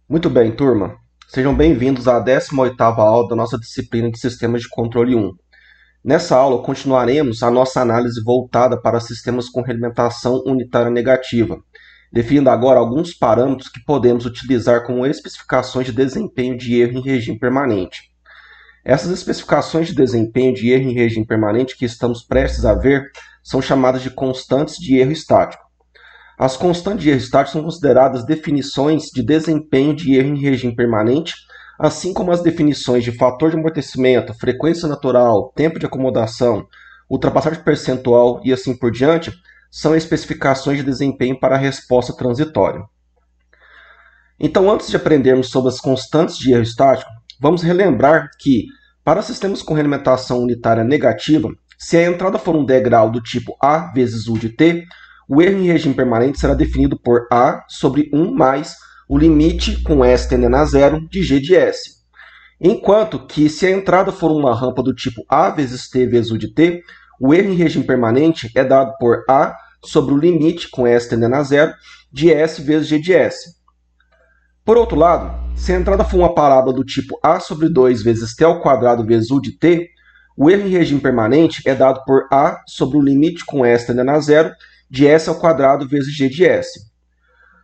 Muito bem, turma. Sejam bem-vindos à 18ª aula da nossa disciplina de Sistemas de Controle 1. Nessa aula, continuaremos a nossa análise voltada para sistemas com realimentação unitária negativa, definindo agora alguns parâmetros que podemos utilizar como especificações de desempenho de erro em regime permanente. Essas especificações de desempenho de erro em regime permanente que estamos prestes a ver são chamadas de constantes de erro estático. As constantes de erro estático são consideradas definições de desempenho de erro em regime permanente, assim como as definições de fator de amortecimento, frequência natural, tempo de acomodação, ultrapassagem percentual e assim por diante, são especificações de desempenho para a resposta transitória. Então, antes de aprendermos sobre as constantes de erro estático, vamos relembrar que, para sistemas com realimentação unitária negativa, se a entrada for um degrau do tipo A vezes U de t, o erro em regime permanente será definido por A sobre 1 mais o limite com S tendendo a zero de G de S. Enquanto que, se a entrada for uma rampa do tipo A vezes T vezes U de t, o erro em regime permanente é dado por A sobre o limite com S tendendo a zero de S vezes G de S. Por outro lado, se a entrada for uma parábola do tipo A sobre 2 vezes T ao quadrado vezes U de t, o erro em regime permanente é dado por A sobre o limite com S tendendo a zero de S ao quadrado vezes G de S.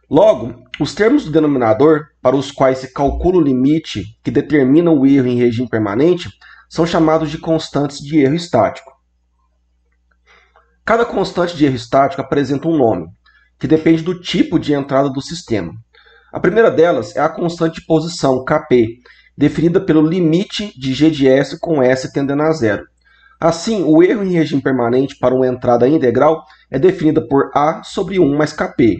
Logo, os termos do denominador, para os quais se calcula o limite que determina o erro em regime permanente, são chamados de constantes de erro estático. Cada constante de erro estático apresenta um nome, que depende do tipo de entrada do sistema. A primeira delas é a constante de posição, Kp, definida pelo limite de G de S com S tendendo a zero. Assim, o erro em regime permanente para uma entrada integral é definida por A sobre 1 mais Kp.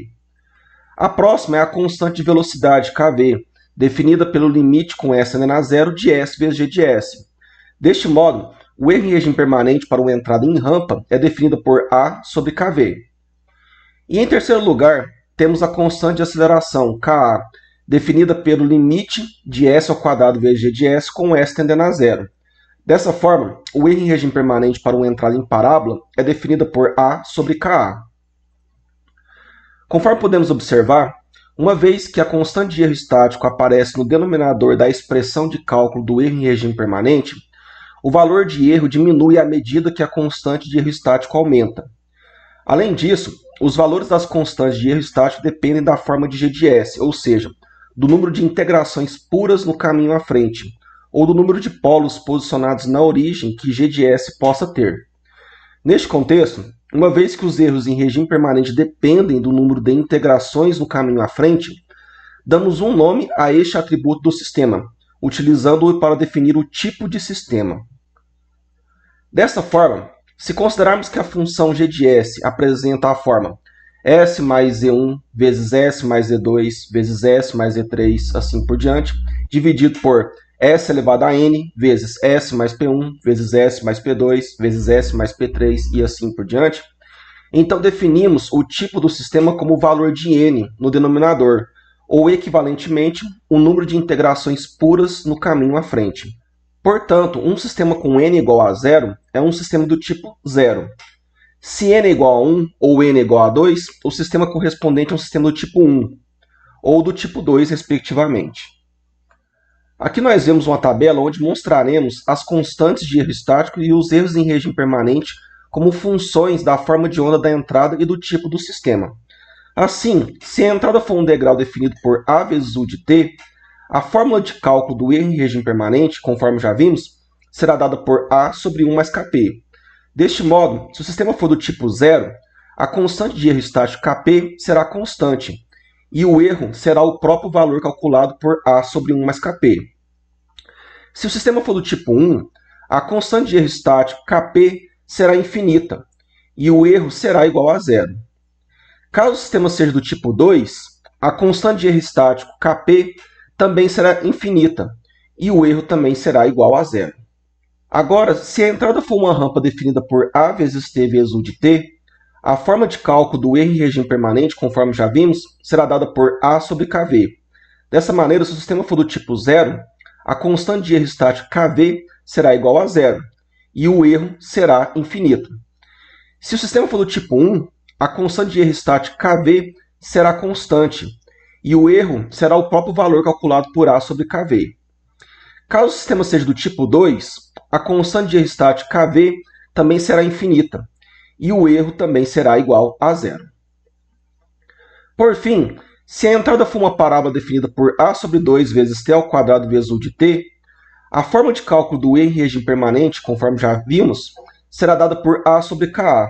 A próxima é a constante de velocidade, Kv, definida pelo limite com S tendendo a zero de S vezes G de S. Deste modo, o erro em regime permanente para uma entrada em rampa é definida por A sobre Kv. E em terceiro lugar, temos a constante de aceleração, Ka, definida pelo limite de S ao quadrado vezes G de S com S tendendo a zero. Dessa forma, o erro em regime permanente para uma entrada em parábola é definida por A sobre Ka. Conforme podemos observar, uma vez que a constante de erro estático aparece no denominador da expressão de cálculo do erro em regime permanente, o valor de erro diminui à medida que a constante de erro estático aumenta. Além disso, os valores das constantes de erro estático dependem da forma de G de S, ou seja, do número de integrações puras no caminho à frente, ou do número de polos posicionados na origem que G de S possa ter. Neste contexto, uma vez que os erros em regime permanente dependem do número de integrações no caminho à frente, damos um nome a este atributo do sistema, utilizando-o para definir o tipo de sistema. Desta forma, se considerarmos que a função G de S apresenta a forma S mais E1 vezes S mais E2 vezes S mais E3, assim por diante, dividido por S elevado a N vezes S mais P1 vezes S mais P2 vezes S mais P3 e assim por diante, então definimos o tipo do sistema como o valor de N no denominador, ou equivalentemente, o número de integrações puras no caminho à frente. Portanto, um sistema com N igual a zero é um sistema do tipo zero. Se N é igual a 1 ou N é igual a 2, o sistema correspondente é um sistema do tipo 1 ou do tipo 2, respectivamente. Aqui nós vemos uma tabela onde mostraremos as constantes de erro estático e os erros em regime permanente como funções da forma de onda da entrada e do tipo do sistema. Assim, se a entrada for um degrau definido por A vezes U de t, a fórmula de cálculo do erro em regime permanente, conforme já vimos, será dada por A sobre 1 mais Kp. Deste modo, se o sistema for do tipo zero, a constante de erro estático Kp será constante, e o erro será o próprio valor calculado por A sobre 1 mais Kp. Se o sistema for do tipo 1, a constante de erro estático Kp será infinita, e o erro será igual a zero. Caso o sistema seja do tipo 2, a constante de erro estático Kp também será infinita, e o erro também será igual a zero. Agora, se a entrada for uma rampa definida por A vezes T vezes U de t, a forma de cálculo do erro em regime permanente, conforme já vimos, será dada por A sobre Kv. Dessa maneira, se o sistema for do tipo 0, a constante de erro estático Kv será igual a zero, e o erro será infinito. Se o sistema for do tipo 1, a constante de erro estático Kv será constante, e o erro será o próprio valor calculado por A sobre KV. Caso o sistema seja do tipo 2, a constante de erro estático KV também será infinita, e o erro também será igual a zero. Por fim, se a entrada for uma parábola definida por A sobre 2 vezes t ao quadrado vezes u de t, a forma de cálculo do erro em regime permanente, conforme já vimos, será dada por A sobre Ka.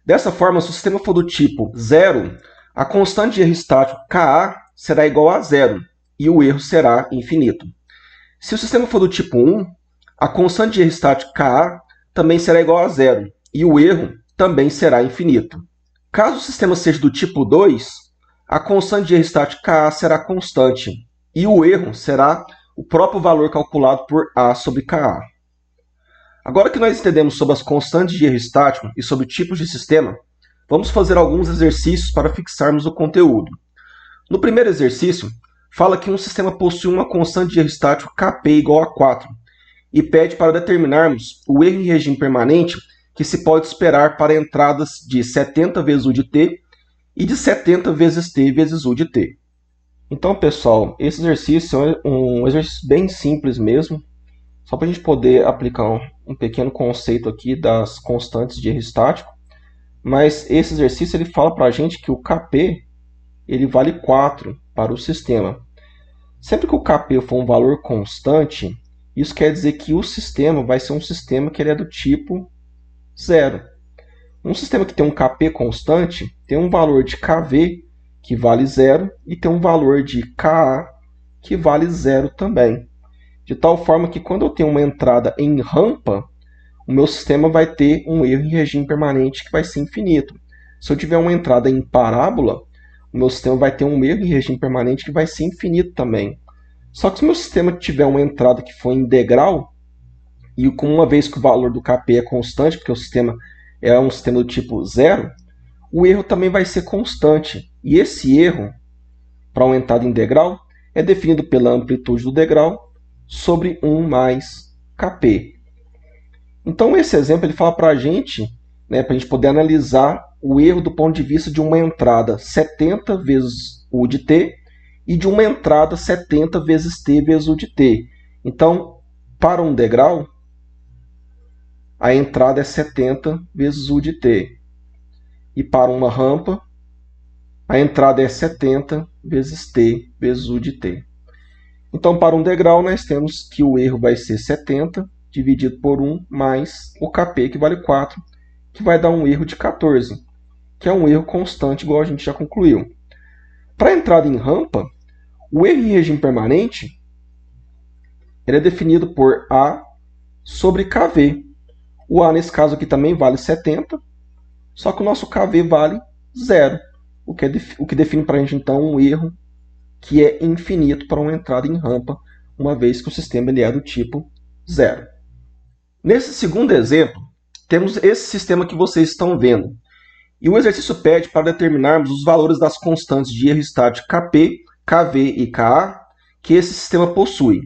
Dessa forma, se o sistema for do tipo 0, a constante de erro estático Ka será igual a zero, e o erro será infinito. Se o sistema for do tipo 1, a constante de erro estático Ka também será igual a zero, e o erro também será infinito. Caso o sistema seja do tipo 2, a constante de erro estático Ka será constante, e o erro será o próprio valor calculado por A sobre Ka. Agora que nós entendemos sobre as constantes de erro estático e sobre tipos de sistema, vamos fazer alguns exercícios para fixarmos o conteúdo. No primeiro exercício, fala que um sistema possui uma constante de erro estático Kp igual a 4 e pede para determinarmos o erro em regime permanente que se pode esperar para entradas de 70 vezes u de t e de 70 vezes t vezes u de t. Então, pessoal, esse exercício é um exercício bem simples mesmo, só para a gente poder aplicar um pequeno conceito aqui das constantes de erro estático. Mas esse exercício ele fala para a gente que o Kp ele vale 4 para o sistema. Sempre que o Kp for um valor constante, isso quer dizer que o sistema vai ser um sistema que ele é do tipo 0. Um sistema que tem um Kp constante tem um valor de Kv que vale 0 e tem um valor de Ka que vale 0 também. De tal forma que quando eu tenho uma entrada em rampa, o meu sistema vai ter um erro em regime permanente que vai ser infinito. Se eu tiver uma entrada em parábola, o meu sistema vai ter um erro em regime permanente que vai ser infinito também. Só que se o meu sistema tiver uma entrada que for em degrau, e com uma vez que o valor do Kp é constante, porque o sistema é um sistema do tipo 0, o erro também vai ser constante. E esse erro, para uma entrada em degrau, é definido pela amplitude do degrau sobre 1 mais Kp. Então esse exemplo ele fala para a gente poder analisar o erro do ponto de vista de uma entrada 70 vezes u de t e de uma entrada 70 vezes t vezes u de t. Então, para um degrau, a entrada é 70 vezes u de t. E para uma rampa, a entrada é 70 vezes t vezes u de t. Então, para um degrau, nós temos que o erro vai ser 70 dividido por 1 mais o Kp, que vale 4, que vai dar um erro de 14, que é um erro constante, igual a gente já concluiu. Para a entrada em rampa, o erro em regime permanente ele é definido por A sobre Kv. O A, nesse caso aqui, também vale 70, só que o nosso Kv vale 0, o que define para a gente, então, um erro que é infinito para uma entrada em rampa, uma vez que o sistema ele é do tipo 0. Nesse segundo exemplo, temos esse sistema que vocês estão vendo. E o exercício pede para determinarmos os valores das constantes de erro estático Kp, Kv e Ka que esse sistema possui.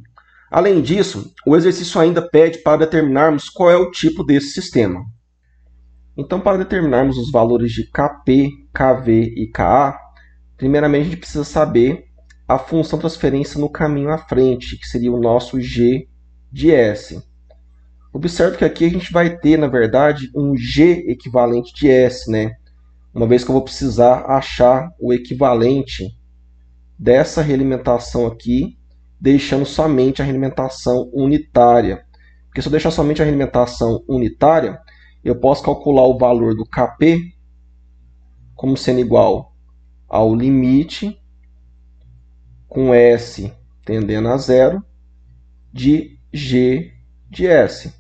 Além disso, o exercício ainda pede para determinarmos qual é o tipo desse sistema. Então, para determinarmos os valores de Kp, Kv e Ka, primeiramente a gente precisa saber a função transferência no caminho à frente, que seria o nosso g de S. Observe que aqui a gente vai ter, na verdade, um g equivalente de S, uma vez que eu vou precisar achar o equivalente dessa realimentação aqui, deixando somente a realimentação unitária. Porque se eu deixar somente a realimentação unitária, eu posso calcular o valor do Kp como sendo igual ao limite com S tendendo a zero de g de S.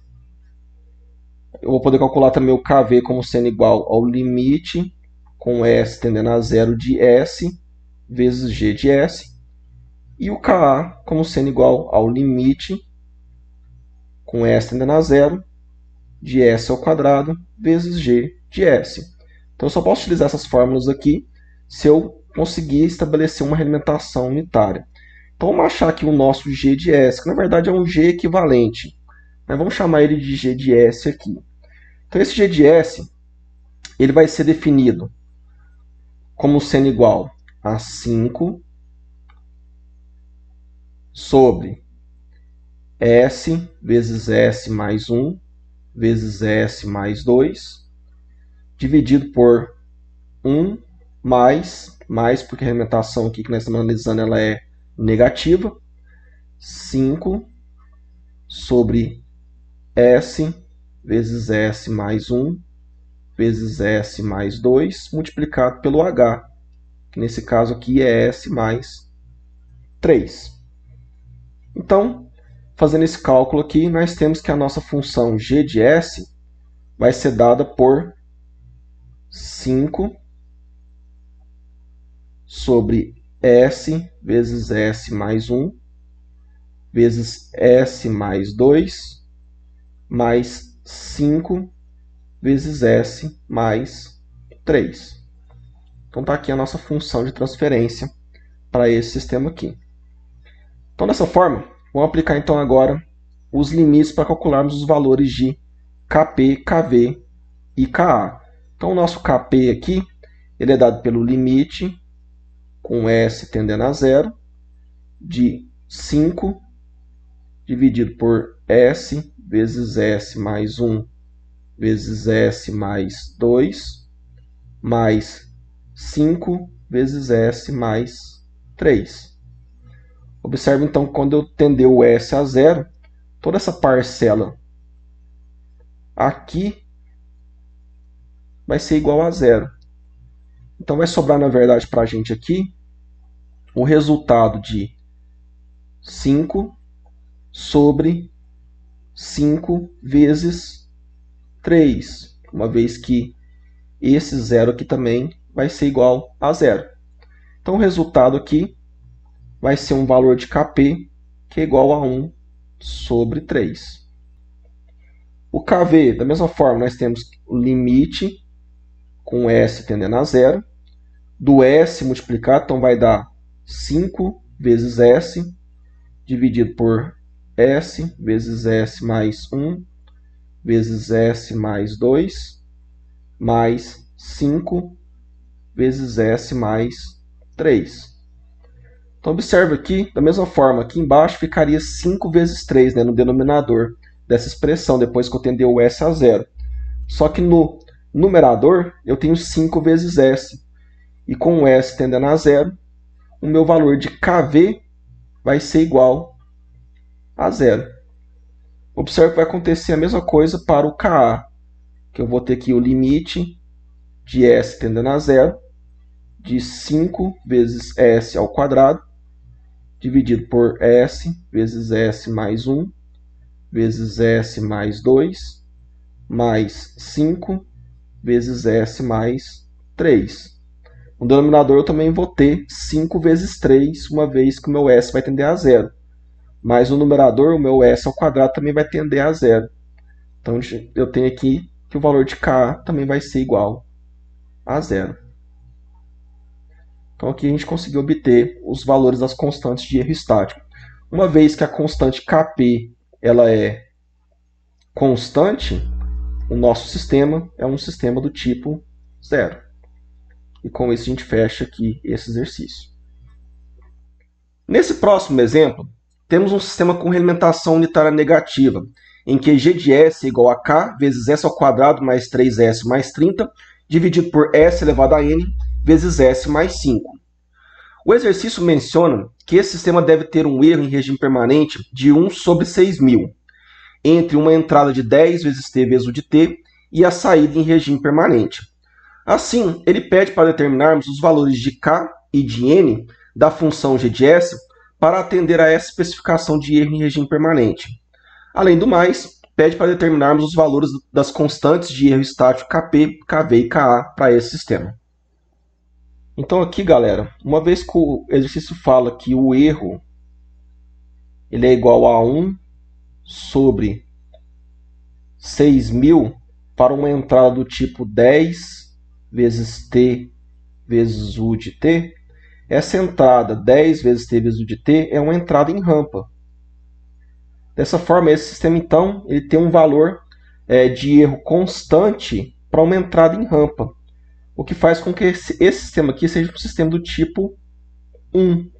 Eu vou poder calcular também o Kv como sendo igual ao limite com S tendendo a zero de S vezes g de S. E o Ka como sendo igual ao limite com S tendendo a zero de S ao quadrado vezes g de S. Então eu só posso utilizar essas fórmulas aqui se eu conseguir estabelecer uma realimentação unitária. Então vamos achar aqui o nosso g de S, que na verdade é um g equivalente. Mas vamos chamar ele de g de S aqui. Então esse g de S ele vai ser definido como sendo igual a 5 sobre S vezes S mais 1 vezes S mais 2, dividido por 1 mais porque a argumentação aqui que nós estamos analisando ela é negativa, 5 sobre S vezes S mais 1 vezes S mais 2, multiplicado pelo H, que nesse caso aqui é S mais 3. Então, fazendo esse cálculo aqui, nós temos que a nossa função g de S vai ser dada por 5 sobre S vezes S mais 1 vezes S mais 2 mais 5 vezes S mais 3. Então está aqui a nossa função de transferência para esse sistema aqui. Então dessa forma, vamos aplicar então agora os limites para calcularmos os valores de Kp, Kv e Ka. Então o nosso Kp aqui, ele é dado pelo limite com S tendendo a zero de 5 dividido por S vezes S mais 1 vezes S mais 2 mais 5 vezes S mais 3. Observe então que quando eu tender o S a zero, toda essa parcela aqui vai ser igual a zero. Então vai sobrar, na verdade, para a gente aqui o resultado de 5 sobre 5 vezes 3, uma vez que esse zero aqui também vai ser igual a zero. Então o resultado aqui vai ser um valor de Kp que é igual a 1 sobre 3. O Kv, da mesma forma, nós temos o limite com S tendendo a zero, do S multiplicado, então vai dar 5 vezes S, dividido por S vezes S mais 1, vezes S mais 2, mais 5 vezes S mais 3. Então observe aqui, da mesma forma, aqui embaixo ficaria 5 vezes 3, né, no denominador dessa expressão, depois que eu tender o S a zero. Só que no numerador eu tenho 5 vezes S. E com o S tendendo a zero, o meu valor de Kv vai ser igual a zero. Observe que vai acontecer a mesma coisa para o Ka, que eu vou ter aqui o limite de S tendendo a zero, de 5 vezes S ao quadrado, dividido por S vezes S mais 1, vezes S mais 2, mais 5 vezes S mais 3. No denominador eu também vou ter 5 vezes 3, uma vez que o meu S vai tender a zero. Mas no numerador, o meu S ao quadrado também vai tender a zero. Então eu tenho aqui que o valor de Ka também vai ser igual a zero. Então aqui a gente conseguiu obter os valores das constantes de erro estático. Uma vez que a constante Kp ela é constante, o nosso sistema é um sistema do tipo zero. E com isso a gente fecha aqui esse exercício. Nesse próximo exemplo, temos um sistema com realimentação unitária negativa, em que g de S é igual a K vezes S ao quadrado mais 3S mais 30, dividido por S elevado a N vezes S mais 5. O exercício menciona que esse sistema deve ter um erro em regime permanente de 1 sobre 6.000, entre uma entrada de 10 vezes t vezes u de t e a saída em regime permanente. Assim, ele pede para determinarmos os valores de K e de N da função g de S para atender a essa especificação de erro em regime permanente. Além do mais, pede para determinarmos os valores das constantes de erro estático Kp, Kv e Ka para esse sistema. Então aqui, galera, uma vez que o exercício fala que o erro ele é igual a 1 sobre 6.000 para uma entrada do tipo 10 vezes t vezes u de t, essa entrada 10 vezes t vezes u de t é uma entrada em rampa. Dessa forma, esse sistema, então, ele tem um valor de erro constante para uma entrada em rampa, o que faz com que esse sistema aqui seja um sistema do tipo 1.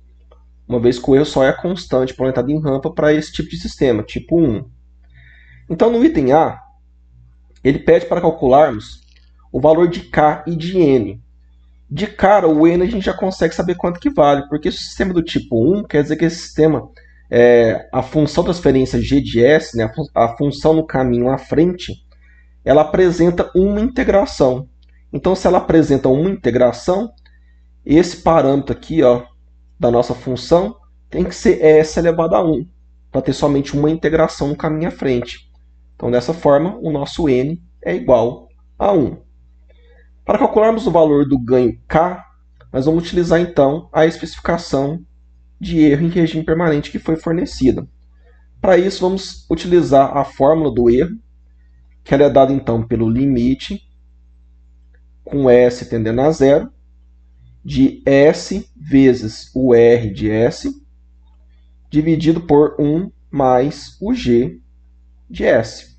uma vez que o erro só é a constante implementada em rampa para esse tipo de sistema, tipo 1. Então, no item A, ele pede para calcularmos o valor de K e de N. De cara, o N a gente já consegue saber quanto que vale, porque se o sistema do tipo 1 quer dizer que esse sistema, a função transferência G de S, né, a função no caminho à frente, ela apresenta uma integração. Então, se ela apresenta uma integração, esse parâmetro aqui, ó, da nossa função tem que ser S elevado a 1, para ter somente uma integração no caminho à frente. Então, dessa forma, o nosso N é igual a 1. Para calcularmos o valor do ganho K, nós vamos utilizar então a especificação de erro em regime permanente que foi fornecida. Para isso, vamos utilizar a fórmula do erro, que ela é dada então pelo limite com S tendendo a zero, de S vezes o R de S, dividido por 1 mais o G de S.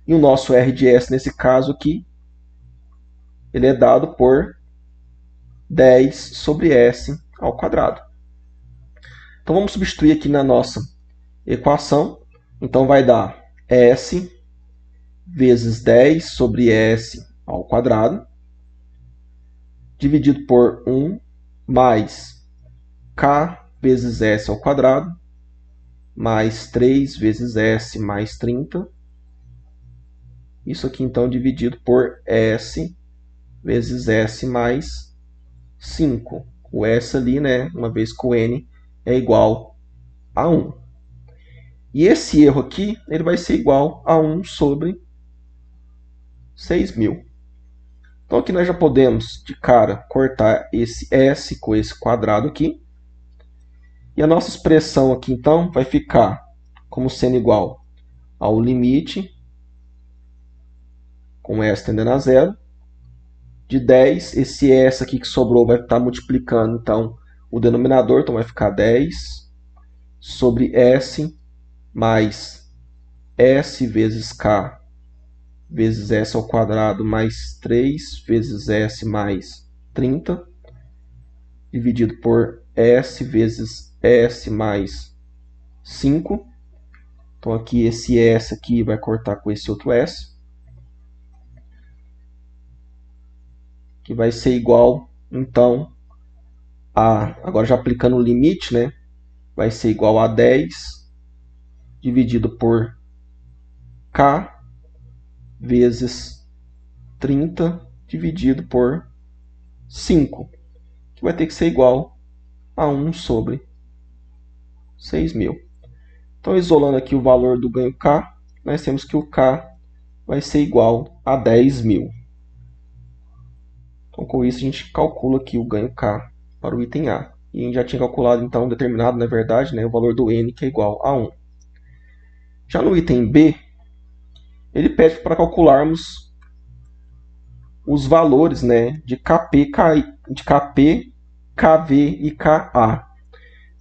E o nosso R de S, nesse caso aqui, ele é dado por 10 sobre S ao quadrado. Então, vamos substituir aqui na nossa equação. Então, vai dar S vezes 10 sobre S ao quadrado, dividido por 1 mais K vezes S ao quadrado, mais 3 vezes S mais 30. Isso aqui, então, dividido por S vezes S mais 5. O S ali, né, uma vez que o N é igual a 1. E esse erro aqui, ele vai ser igual a 1 sobre 6.000. Então, aqui nós já podemos, de cara, cortar esse S com esse quadrado aqui. E a nossa expressão aqui, então, vai ficar como sendo igual ao limite, com S tendendo a zero, de 10. Esse S aqui que sobrou vai estar multiplicando, então, o denominador. Então, vai ficar 10 sobre S mais S vezes K vezes S ao quadrado mais 3 vezes S mais 30, dividido por S vezes S mais 5. Então, aqui esse S aqui vai cortar com esse outro S, que vai ser igual, então, agora já aplicando o limite, né, vai ser igual a 10 dividido por K vezes 30 dividido por 5, que vai ter que ser igual a 1 sobre 6.000. Então, isolando aqui o valor do ganho K, nós temos que o K vai ser igual a 10.000. Então, com isso, a gente calcula aqui o ganho K para o item A. E a gente já tinha calculado, então, determinado, na verdade, né, o valor do N, que é igual a 1. Já no item B, ele pede para calcularmos os valores, né, de KP, KV e KA.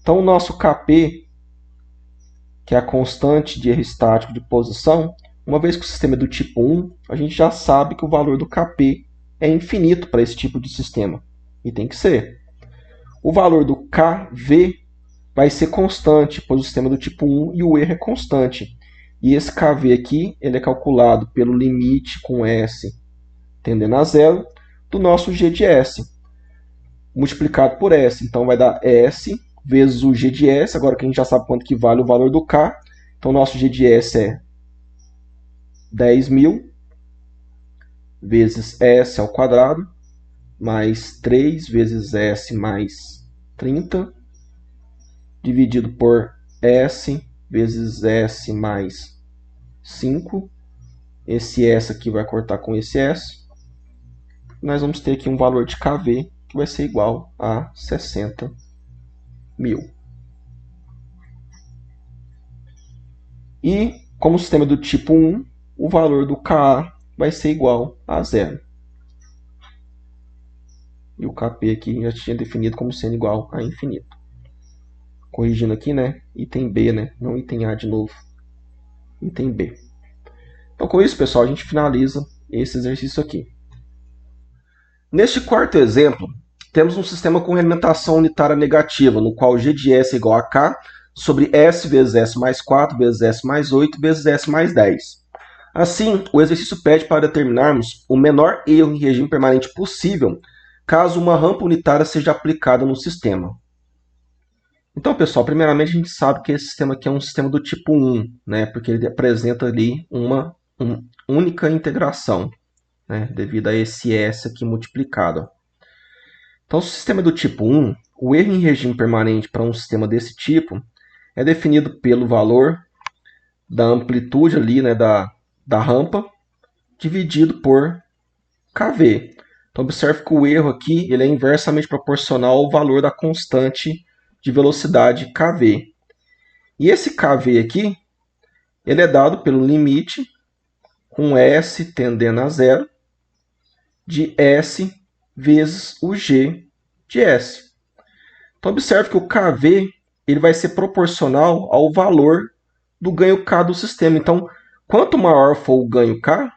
Então, o nosso KP, que é a constante de erro estático de posição, uma vez que o sistema é do tipo 1, a gente já sabe que o valor do KP é infinito para esse tipo de sistema. E tem que ser. O valor do KV vai ser constante, pois o sistema é do tipo 1 e o erro é constante. E esse KV aqui, ele é calculado pelo limite com S tendendo a zero do nosso G de S, multiplicado por S. Então, vai dar S vezes o G de S, agora que a gente já sabe quanto que vale o valor do K. Então, nosso G de S é 10.000 vezes S ao quadrado, mais 3 vezes S mais 30, dividido por S vezes S mais 5. Esse S aqui vai cortar com esse S. Nós vamos ter aqui um valor de KV que vai ser igual a 60.000. E, como o sistema é do tipo 1, o valor do KA vai ser igual a zero. E o KP aqui já tinha definido como sendo igual a infinito. Corrigindo aqui, né? Item B, né? Não item A de novo. Item B. Então, com isso, pessoal, a gente finaliza esse exercício aqui. Neste quarto exemplo, temos um sistema com realimentação unitária negativa, no qual G de S é igual a K sobre S vezes S mais 4 vezes S mais 8 vezes S mais 10. Assim, o exercício pede para determinarmos o menor erro em regime permanente possível, caso uma rampa unitária seja aplicada no sistema. Então, pessoal, primeiramente a gente sabe que esse sistema aqui é um sistema do tipo 1, né, porque ele apresenta ali uma única integração, né, devido a esse S aqui multiplicado. Então, se o sistema é do tipo 1, o erro em regime permanente para um sistema desse tipo é definido pelo valor da amplitude ali, né, da rampa, dividido por kV. Então, observe que o erro aqui ele é inversamente proporcional ao valor da constante de velocidade kV. E esse kV aqui, ele é dado pelo limite com S tendendo a zero de S vezes o G de S. Então, observe que o kV ele vai ser proporcional ao valor do ganho K do sistema. Então, quanto maior for o ganho K,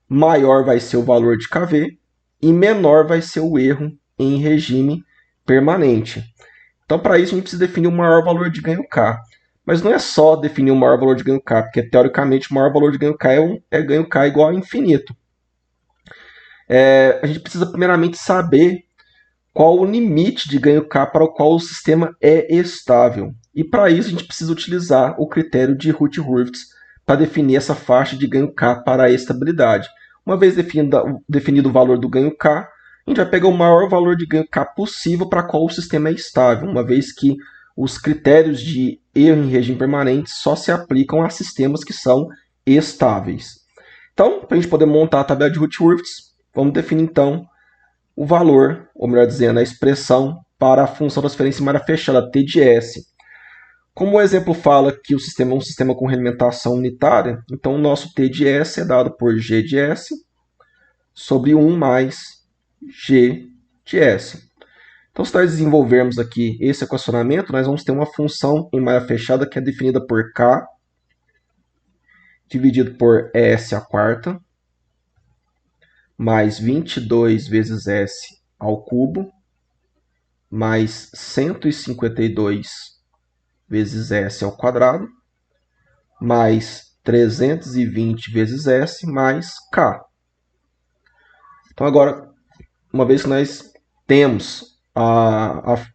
maior vai ser o valor de kV e menor vai ser o erro em regime permanente. Então, para isso, a gente precisa definir o maior valor de ganho K. Mas não é só definir o maior valor de ganho K, porque, teoricamente, o maior valor de ganho K é ganho K igual a infinito. A gente precisa, primeiramente, saber qual o limite de ganho K para o qual o sistema é estável. E, para isso, a gente precisa utilizar o critério de Routh-Hurwitz para definir essa faixa de ganho K para a estabilidade. Uma vez definido o valor do ganho K, a gente vai pegar o maior valor de ganho K possível para qual o sistema é estável, uma vez que os critérios de erro em regime permanente só se aplicam a sistemas que são estáveis. Então, para a gente poder montar a tabela de Routh-Hurwitz, vamos definir então o valor, ou melhor dizendo, a expressão para a função de transferência em área fechada, T de S. Como o exemplo fala que o sistema é um sistema com realimentação unitária, então o nosso T de S é dado por G de S sobre 1 mais G de S. Então, se nós desenvolvermos aqui esse equacionamento, nós vamos ter uma função em malha fechada que é definida por K dividido por S à quarta mais 22 vezes S ao cubo mais 152 vezes S ao quadrado mais 320 vezes S mais K. Então, agora, uma vez que nós temos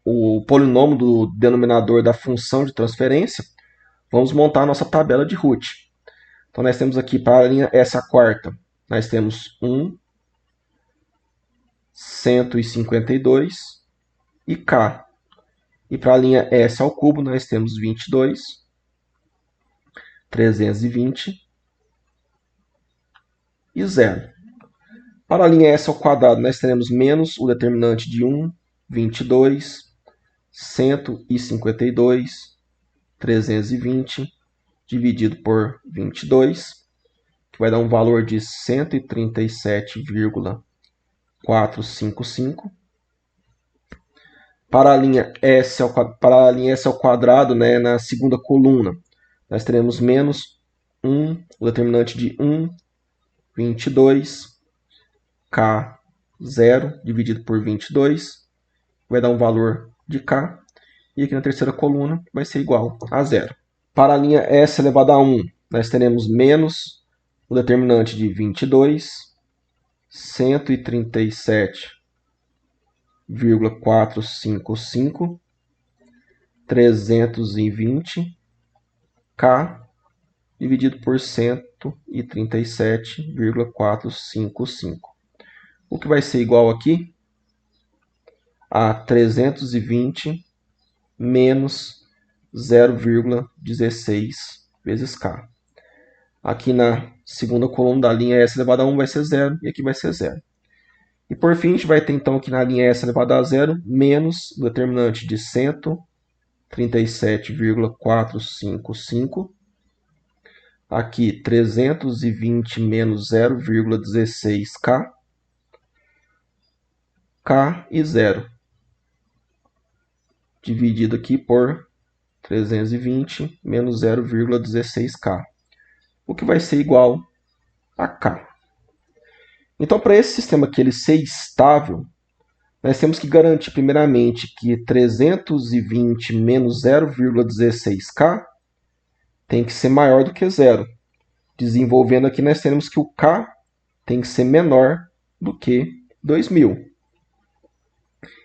o polinômio do denominador da função de transferência, vamos montar a nossa tabela de Routh. Então, nós temos aqui para a linha S à quarta, nós temos 1, 152 e K. E para a linha S ao cubo, nós temos 22, 320 e 0. Para a linha S ao quadrado, nós teremos menos o determinante de 1, 22, 152, 320, dividido por 22, que vai dar um valor de 137,455. Para a linha S ao quadrado, né, na segunda coluna, nós teremos menos 1, o determinante de 1, 22, K, 0, dividido por 22, vai dar um valor de K. E aqui na terceira coluna vai ser igual a 0. Para a linha S elevado a 1, nós teremos menos o determinante de 22, 137,455, 320, K, dividido por 137,455. O que vai ser igual aqui a 320 menos 0,16 vezes K. Aqui na segunda coluna da linha S elevado a 1 vai ser 0 e aqui vai ser 0. E por fim, a gente vai ter então aqui na linha S elevado a 0 menos o determinante de 137,455. Aqui 320 menos 0,16K. K e 0. Dividido aqui por 320 menos 0,16K. O que vai ser igual a K. Então, para esse sistema aqui ele ser estável, nós temos que garantir primeiramente que 320 menos 0,16K tem que ser maior do que zero. Desenvolvendo aqui, nós temos que o K tem que ser menor do que 2.000.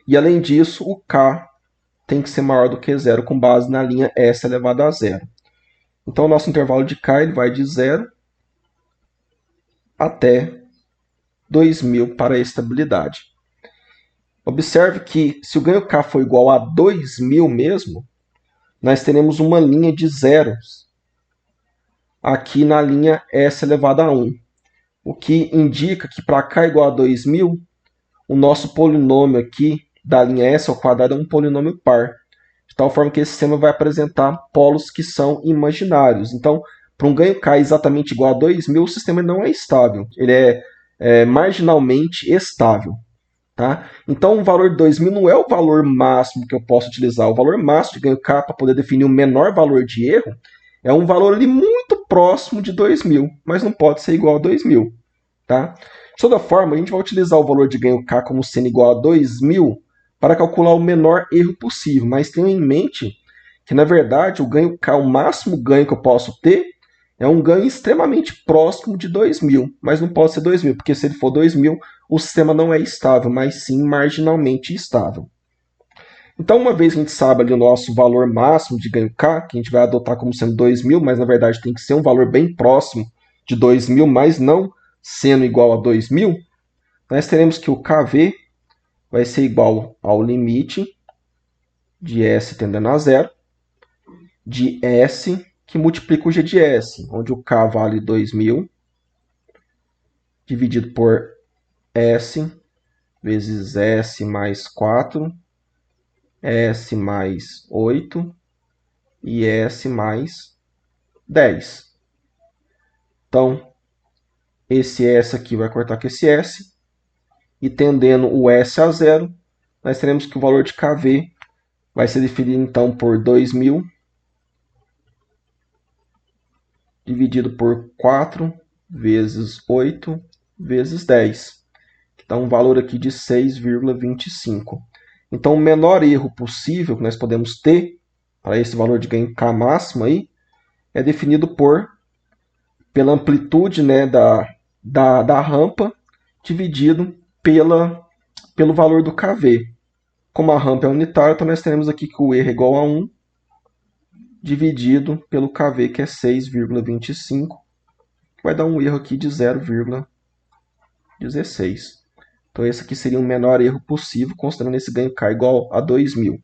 E além disso, o K tem que ser maior do que zero com base na linha S elevado a zero. Então, o nosso intervalo de K ele vai de 0 até 2.000 para a estabilidade. Observe que se o ganho K for igual a 2.000 mesmo, nós teremos uma linha de zeros aqui na linha S elevado a 1. O que indica que para K igual a 2.000, o nosso polinômio aqui da linha S ao quadrado é um polinômio par. De tal forma que esse sistema vai apresentar polos que são imaginários. Então, para um ganho K exatamente igual a 2.000, o sistema não é estável. Ele é marginalmente estável. Tá? Então, o valor de 2.000 não é o valor máximo que eu posso utilizar. O valor máximo de ganho K para poder definir o menor valor de erro é um valor ali muito próximo de 2.000, mas não pode ser igual a 2.000. Tá? De toda forma, a gente vai utilizar o valor de ganho K como sendo igual a 2.000 para calcular o menor erro possível, mas tenha em mente que, na verdade, o ganho K, o máximo ganho que eu posso ter é um ganho extremamente próximo de 2.000, mas não pode ser 2.000, porque se ele for 2.000, o sistema não é estável, mas sim marginalmente estável. Então, uma vez que a gente sabe ali o nosso valor máximo de ganho K, que a gente vai adotar como sendo 2.000, mas na verdade tem que ser um valor bem próximo de 2.000, mas não sendo igual a 2.000, nós teremos que o KV vai ser igual ao limite de S tendendo a zero, de S que multiplica o G de S, onde o K vale 2.000, dividido por S vezes S mais 4, S mais 8 e S mais 10. Então, esse S aqui vai cortar com esse S, e tendendo o S a zero, nós teremos que o valor de KV vai ser definido então por 2.000 dividido por 4 vezes 8 vezes 10. Que dá um valor aqui de 6,25. Então, o menor erro possível que nós podemos ter para esse valor de ganho K máximo aí é definido pela amplitude, né, da rampa dividido pelo valor do KV. Como a rampa é unitária, então nós teremos aqui que o erro é igual a 1 dividido pelo KV, que é 6,25, vai dar um erro aqui de 0,16. Então esse aqui seria o menor erro possível, considerando esse ganho K igual a 2.000.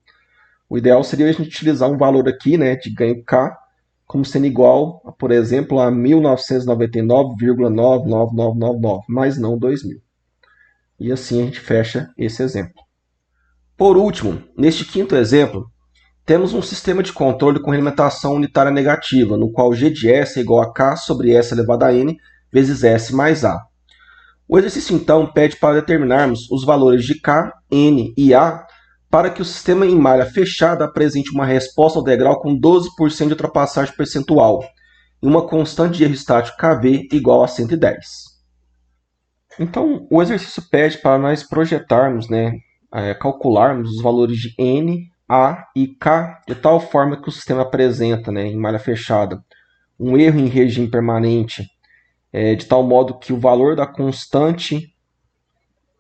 O ideal seria a gente utilizar um valor aqui, né, de ganho K como sendo igual, por exemplo, a 1999,99999, mas não 2.000. E assim a gente fecha esse exemplo. Por último, neste quinto exemplo, temos um sistema de controle com alimentação unitária negativa, no qual G de S é igual a K sobre S elevado a N vezes S mais A. O exercício, então, pede para determinarmos os valores de K, N e A para que o sistema em malha fechada apresente uma resposta ao degrau com 12% de ultrapassagem percentual e uma constante de erro estático KV igual a 110. Então, o exercício pede para nós projetarmos, calcularmos os valores de N, A e K de tal forma que o sistema apresenta, em malha fechada, um erro em regime permanente, de tal modo que o valor da constante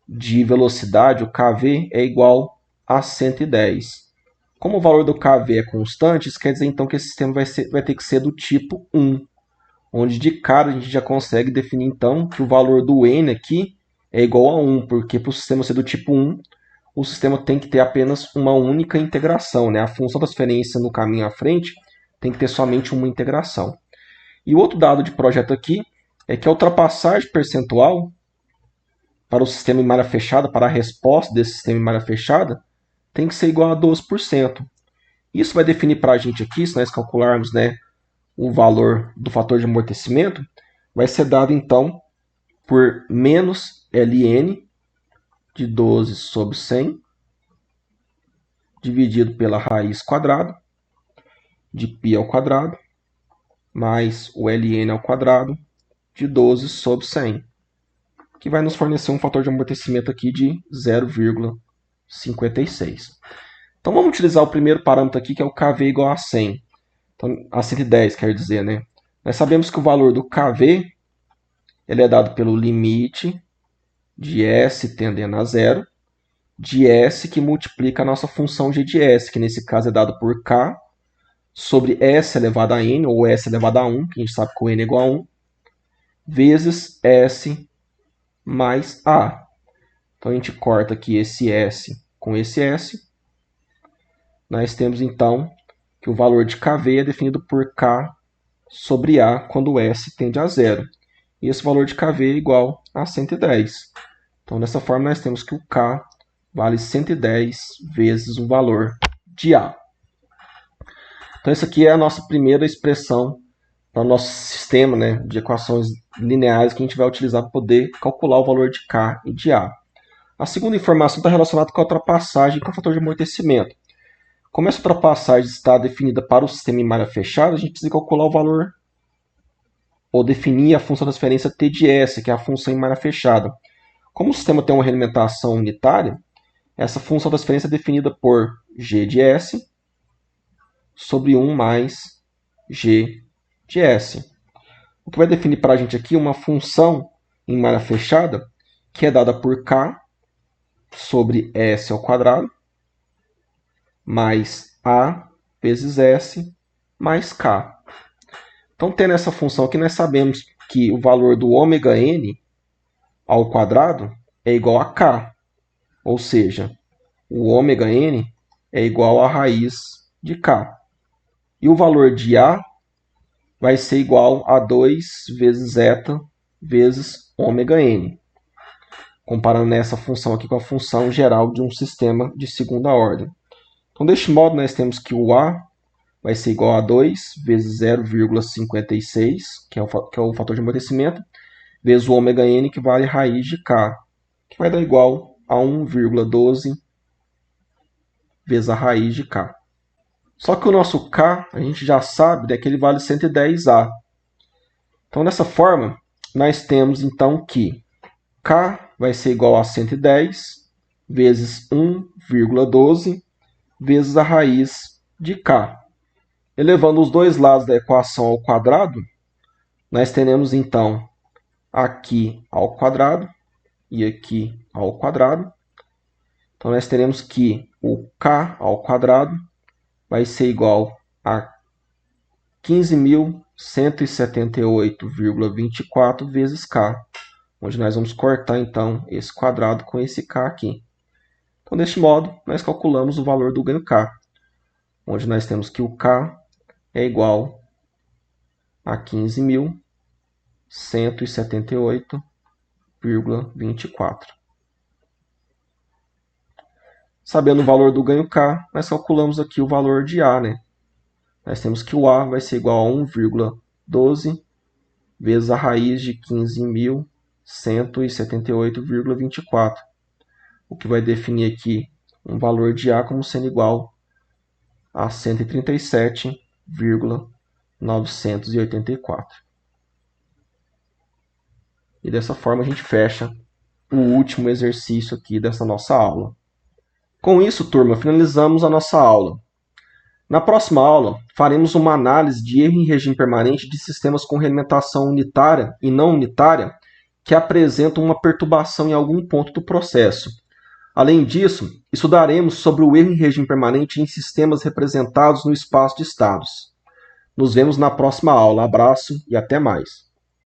de velocidade, o KV, é igual a 110. Como o valor do KV é constante, isso quer dizer então que esse sistema vai ter que ser do tipo 1, onde de cara a gente já consegue definir então que o valor do N aqui é igual a 1, porque para o sistema ser do tipo 1, o sistema tem que ter apenas uma única integração. A função da transferência no caminho à frente tem que ter somente uma integração. E o outro dado de projeto aqui é que a ultrapassagem percentual para o sistema em malha fechada, para a resposta desse sistema em malha fechada, tem que ser igual a 12%. Isso vai definir para a gente aqui, se nós calcularmos o valor do fator de amortecimento, vai ser dado então por menos ln de 12 sobre 100, dividido pela raiz quadrada de π ao quadrado, mais o ln ao quadrado de 12 sobre 100, que vai nos fornecer um fator de amortecimento aqui de 0,12. 56. Então vamos utilizar o primeiro parâmetro aqui, que é o KV igual a 100. Então, a 110, quer dizer, né? Nós sabemos que o valor do KV ele é dado pelo limite de S tendendo a zero, de S que multiplica a nossa função g de S, que nesse caso é dado por K, sobre S elevado a N, ou S elevado a 1, que a gente sabe que o N é igual a 1, vezes S mais A. Então a gente corta aqui esse S com esse S. Nós temos então que o valor de KV é definido por K sobre A quando S tende a zero. E esse valor de KV é igual a 110. Então dessa forma nós temos que o K vale 110 vezes o valor de A. Então essa aqui é a nossa primeira expressão para o nosso sistema, né, de equações lineares que a gente vai utilizar para poder calcular o valor de K e de A. A segunda informação está relacionada com a ultrapassagem e com o fator de amortecimento. Como essa ultrapassagem está definida para o sistema em malha fechada, a gente precisa calcular o valor ou definir a função de transferência T de S, que é a função em malha fechada. Como o sistema tem uma realimentação unitária, essa função de transferência é definida por G de S sobre 1 mais G de S. O que vai definir para a gente aqui uma função em malha fechada, que é dada por K sobre S ao quadrado, mais A vezes S mais K. Então, tendo essa função aqui, nós sabemos que o valor do ômega n ao quadrado é igual a K. Ou seja, o ômega n é igual à raiz de K. E o valor de A vai ser igual a 2 vezes zeta vezes ômega n. Comparando essa função aqui com a função geral de um sistema de segunda ordem. Então, deste modo, nós temos que o A vai ser igual a 2 vezes 0,56, que é o fator de amortecimento, vezes o ômega n, que vale raiz de K, que vai dar igual a 1,12 vezes a raiz de K. Só que o nosso K, a gente já sabe, né, que ele vale 110A. Então, dessa forma, nós temos então que K vai ser igual a 110 vezes 1,12 vezes a raiz de K. Elevando os dois lados da equação ao quadrado, nós teremos então aqui ao quadrado e aqui ao quadrado. Então nós teremos que o K ao quadrado vai ser igual a 15.178,24 vezes K, onde nós vamos cortar então esse quadrado com esse K aqui. Então, deste modo, nós calculamos o valor do ganho K, onde nós temos que o K é igual a 15.178,24. Sabendo o valor do ganho K, nós calculamos aqui o valor de A, né? Nós temos que o A vai ser igual a 1,12 vezes a raiz de 15.178,24. O que vai definir aqui um valor de A como sendo igual a 137,984. E dessa forma a gente fecha o último exercício aqui dessa nossa aula. Com isso, turma, finalizamos a nossa aula. Na próxima aula, faremos uma análise de erro em regime permanente de sistemas com realimentação unitária e não unitária que apresentam uma perturbação em algum ponto do processo. Além disso, estudaremos sobre o erro em regime permanente em sistemas representados no espaço de estados. Nos vemos na próxima aula. Abraço e até mais.